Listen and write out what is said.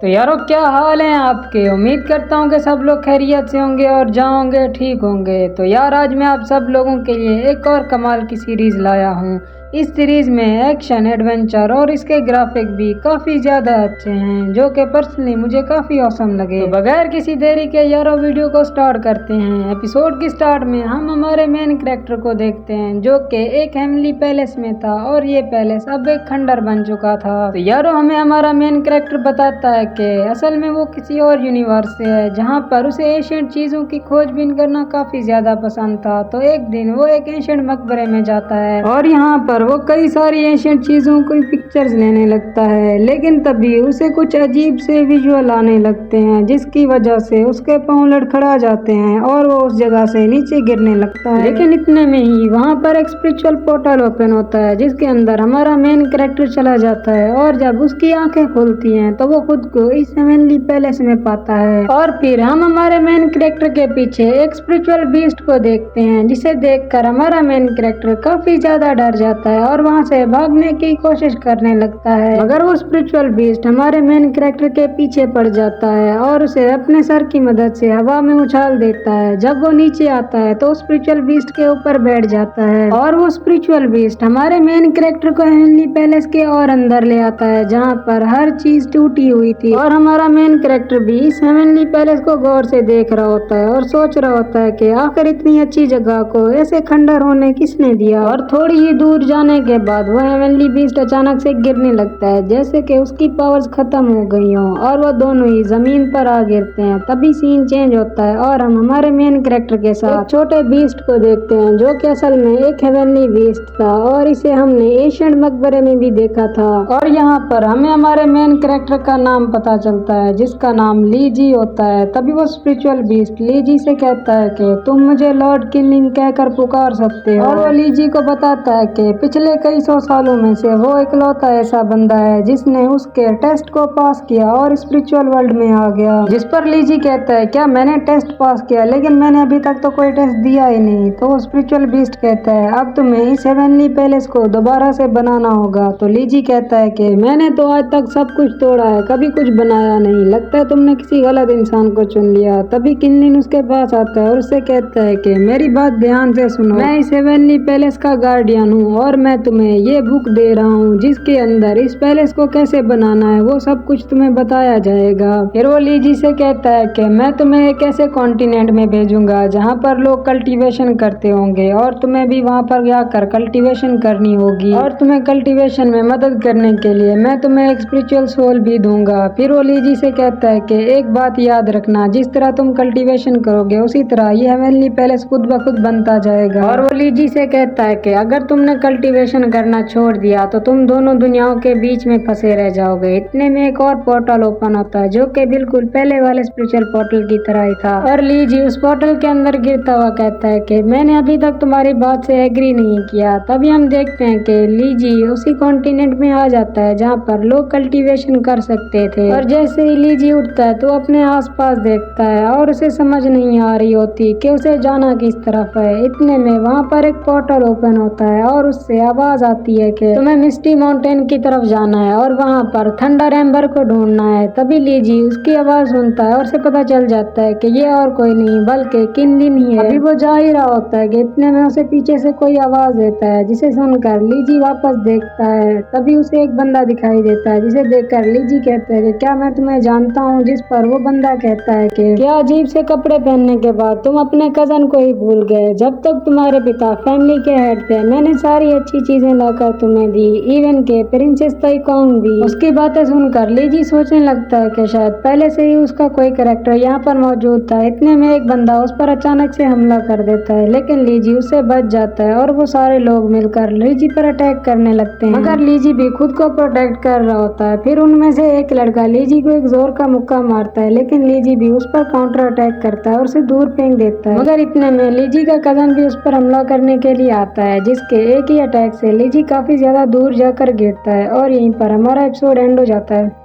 तो यारों क्या हाल है आपके। उम्मीद करता हूँ कि सब लोग खैरियत से होंगे और जाओगे ठीक होंगे। तो यार आज मैं आप सब लोगों के लिए एक और कमाल की सीरीज़ लाया हूँ। इस सीरीज़ में एक्शन एडवेंचर और इसके ग्राफिक भी काफ़ी ज़्यादा अच्छे हैं जो कि पर्सनली मुझे काफ़ी औसम लगे। तो बगैर किसी देरी के यारों वीडियो को स्टार्ट करते हैं। एपिसोड की स्टार्ट में हम हमारे मेन कैरेक्टर को देखते हैं जो कि एक हेमली पैलेस में था और ये पैलेस अब एक खंडर बन चुका था। तो यारों हमें हमारा मेन कैरेक्टर बताता है कि असल में वो किसी और यूनिवर्स से है जहाँ पर उसे एशियंट चीज़ों की खोजबीन करना काफ़ी ज़्यादा पसंद था। तो एक दिन वो एक एशियंट मकबरे में जाता है और यहाँ पर वो कई सारी एशियंट चीज़ों की पिक्चर्स लेने लगता है, लेकिन तभी उसे कुछ अजीब से विजुअल आने लगते हैं जिसकी वजह से उसके पांव लड़खड़ा जाते हैं और वो उस जगह से नीचे गिरने लगता है। लेकिन इतने में ही वहाँ पर एक स्पिरिचुअल पोर्टल ओपन होता है जिसके अंदर हमारा मेन कैरेक्टर चला जाता है और जब उसकी आंखें खुलती हैं तो वो खुद को इस हेवनली पैलेस में पाता है। और फिर हम हमारे मेन कैरेक्टर के पीछे एक स्पिरिचुअल बीस्ट को देखते हैं जिसे देखकर हमारा मेन कैरेक्टर काफी ज्यादा डर जाता है और वहाँ से भागने की कोशिश करने लगता है, मगर वो स्पिरिचुअल बीस्ट हमारे मेन कैरेक्टर के पीछे पड़ जाता है और उसे अपने सर की मदद से हवा में उछाल देता है। जब वो नीचे आता है तो स्पिरिचुअल बीस्ट के ऊपर बैठ जाता है और वो स्पिरिचुअल बीस्ट हमारे मेन कैरेक्टर को हेवनली पैलेस के और अंदर ले आता है जहाँ पर हर चीज टूटी हुई थी। और हमारा मेन कैरेक्टर भी इस हेवनली पैलेस को गौर से देख रहा होता है और सोच रहा होता है कि आखिर इतनी अच्छी जगह को ऐसे खंडर होने किसने दिया। और थोड़ी ही दूर जाने के बाद वो हेवनली बीस्ट अचानक से गिरने लगता है जैसे कि उसकी पावर्स खत्म हो गई हो और वो दोनों ही जमीन पर आ गिरते हैं। तभी सीन चेंज होता है और हम हमारे मेन कैरेक्टर के साथ छोटे बीस्ट को देखते हैं जो कि असल में एक हेवनली बीस्ट था और इसे हमने एशियंट मकबरे में भी देखा था। और यहाँ पर हमें हमारे मेन कैरेक्टर का नाम पता चलता है जिसका नाम ली जी होता है। तभी वो स्पिरिचुअल बीस्ट ली जी से कहता है कि तुम मुझे लॉर्ड किलिंग कहकर पुकार सकते हो। और वो ली जी को बताता है कि पिछले कई सौ सालों में से वो इकलौता ऐसा बंदा है जिसने उसके टेस्ट को पास किया और स्पिरिचुअल वर्ल्ड में आ गया। जिस पर ली जी कहता है क्या मैंने टेस्ट पास किया, लेकिन मैंने अभी तक तो कोई टेस्ट दिया ही नहीं। तो वो स्पिरिचुअल बीस्ट कहता है अब तुम्हें इस हेवनली पैलेस को दोबारा से बनाना होगा। तो ली जी कहता है कि मैंने तो आज तक सब कुछ तोड़ा है, कभी कुछ बनाया नहीं, लगता है तुमने किसी गलत इंसान को चुन लिया। तभी किन्लिन उसके पास आता है और उससे कहता है कि मेरी बात ध्यान से सुनो, मैं इस हेवनली पैलेस का गार्डियन हूँ और मैं तुम्हें ये बुक दे रहा हूँ जिसके अंदर इस पैलेस को कैसे बनाना है वो सब कुछ तुम्हें बताया जाएगा। फिर वो ली जी से कहता है कि मैं तुम्हें एक ऐसे कॉन्टिनेंट में भेजूंगा जहाँ पर लोग कल्टीवेशन करते होंगे और तुम्हें भी वहाँ पर जाकर कल्टीवेशन करनी होगी और तुम्हें कल्टीवेशन में मदद करने के लिए मैं तुम्हें एक स्पिरिचुअल सोल भी दूंगा। फिर वो ली जी से कहता है कि एक बात याद रखना, जिस तरह तुम कल्टीवेशन करोगे उसी तरह ये हेवनली पैलेस खुद ब खुद बनता जाएगा। और वो ली जी से कहता है कि अगर तुमने कल्टीवेशन करना छोड़ दिया तो तुम दोनों दुनियाओं के बीच में फंसे रह जाओगे। इतने में एक और पोर्टल ओपन होता है जो कि बिल्कुल पहले वाले स्पिरिचुअल पोर्टल की तरह ही था और ली जी उस पोर्टल के अंदर गिरता हुआ कहता है कि मैंने अभी तक तुम्हारी बात से एग्री नहीं किया। तभी हम देखते हैं कि ली जी उसी कॉन्टिनेंट में आ जाता है जहाँ पर लोग कल्टीवेशन कर सकते थे। और जैसे ही ली जी उठता है तो अपने आसपास देखता है और उसे समझ नहीं आ रही होती कि उसे जाना किस तरफ है। इतने में वहाँ पर एक पोर्टल ओपन होता है और उससे आवाज आती है कि तुम्हें मिस्टी माउंटेन की तरफ जाना है और वहाँ पर थंडर एम्बर को ढूंढना है। तभी ली जी उसकी आवाज सुनता है और उसे पता चल जाता है कि ये और कोई नहीं बल्कि किन्लिन ही है। अभी वो जा ही रहा होता है कि इतने में उसे पीछे से कोई आवाज देता है जिसे सुनकर ली जी वापस देखता है। तभी उसे एक बंदा दिखाई देता है जिसे देखकर ली जी कहता है कि क्या मैं तुम्हें जानता हूँ। जिस पर वो बंदा कहता है कि क्या अजीब से कपड़े पहनने के बाद तुम अपने कजन को ही भूल गए। जब तक तुम्हारे पिता फैमिली के हेड थे मैंने सारी अच्छी चीजें लाकर तुम्हें दी, इवन के प्रिंसेस ताइकोंग भी। उसकी बातें सुनकर ली जी सोचने लगता है कि शायद पहले से ही उसका कोई कैरेक्टर यहाँ पर मौजूद था। इतने में एक बंदा उस पर अचानक से हमला कर देता है लेकिन ली जी उससे बच जाता है और वो सारे लोग मिलकर ली जी पर अटैक करने लगते हैं, मगर ली जी भी खुद को प्रोटेक्ट कर रहा होता है। फिर उनमें से एक लड़का ली जी को एक जोर का मुक्का मारता है लेकिन ली जी भी उस पर काउंटर अटैक करता है और उसे दूर फेंक देता है। मगर इतने में ली जी का कजन भी उस पर हमला करने के लिए आता है जिसके एक ही अटैक से ली जी काफी ज्यादा दूर जाकर गिरता है और यहीं पर हमारा एपिसोड एंड हो जाता है।